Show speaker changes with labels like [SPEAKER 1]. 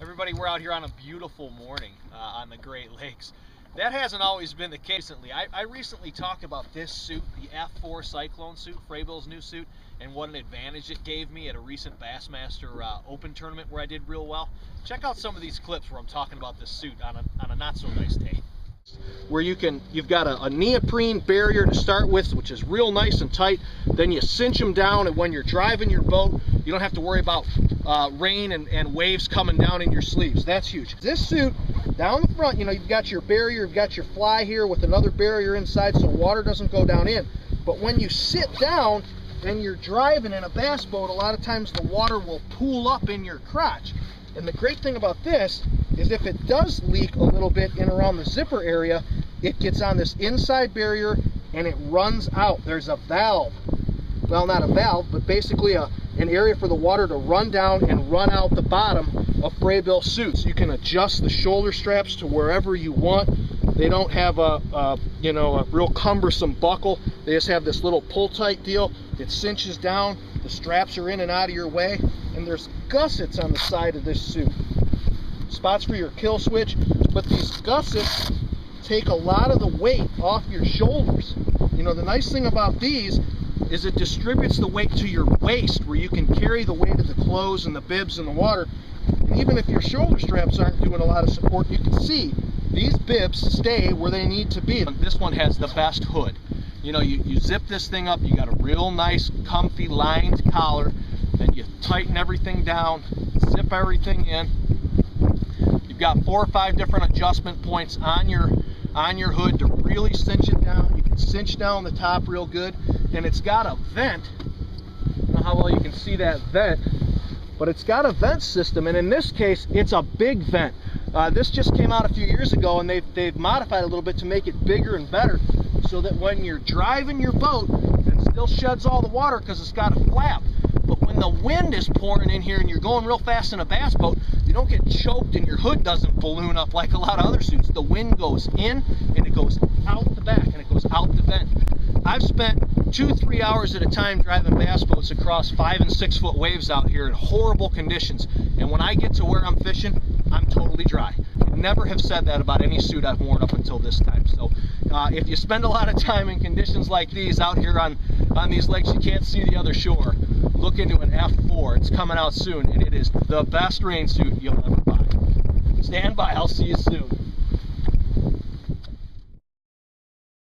[SPEAKER 1] Everybody, we're out here on a beautiful morning on the Great Lakes. That hasn't always been the case recently. I recently talked about this suit, the F4 Cyclone suit, Frabill's new suit, and what an advantage it gave me at a recent Bassmaster Open tournament where I did real well. Check out some of these clips where I'm talking about this suit on a not so nice day. Where you've got a neoprene barrier to start with, which is real nice and tight. Then you cinch them down, and when you're driving your boat, you don't have to worry about rain and waves coming down in your sleeves. That's huge. This suit, down the front, you've got your barrier, you've got your fly here with another barrier inside so water doesn't go down in. But when you sit down and you're driving in a bass boat, a lot of times the water will pool up in your crotch. And the great thing about this is if it does leak a little bit in around the zipper area, it gets on this inside barrier and it runs out. There's a valve. Well, not a valve, but basically an area for the water to run down and run out the bottom of Frabill suits. You can adjust the shoulder straps to wherever you want. They don't have a real cumbersome buckle. They just have this little pull tight deal. It cinches down. The straps are in and out of your way. And there's gussets on the side of this suit. Spots for your kill switch, but these gussets take a lot of the weight off your shoulders. The nice thing about these is it distributes the weight to your waist, where you can carry the weight of the clothes and the bibs in the water. And even if your shoulder straps aren't doing a lot of support, you can see these bibs stay where they need to be. This one has the best hood. You zip this thing up, you got a real nice comfy lined collar, then you tighten everything down, zip everything in. You've got 4 or 5 different adjustment points on your hood to really cinch it down. You can cinch down the top real good, and it's got a vent. I don't know how well you can see that vent, but it's got a vent system, and in this case it's a big vent. This just came out a few years ago, and they've modified it a little bit to make it bigger and better, so that when you're driving your boat, it still sheds all the water because it's got a flap. But when the wind is pouring in here and you're going real fast in a bass boat, you don't get choked and your hood doesn't balloon up like a lot of other suits. The wind goes in and it goes out the back and it goes out the vent. I've spent 2-3 hours at a time driving bass boats across 5- and 6-foot waves out here in horrible conditions. And when I get to where I'm fishing, I'm totally dry. I never have said that about any suit I've worn up until this time. So if you spend a lot of time in conditions like these out here on these lakes, you can't see the other shore, look into an F4. It's coming out soon, and it is the best rain suit you'll ever buy. Stand by, I'll see you soon.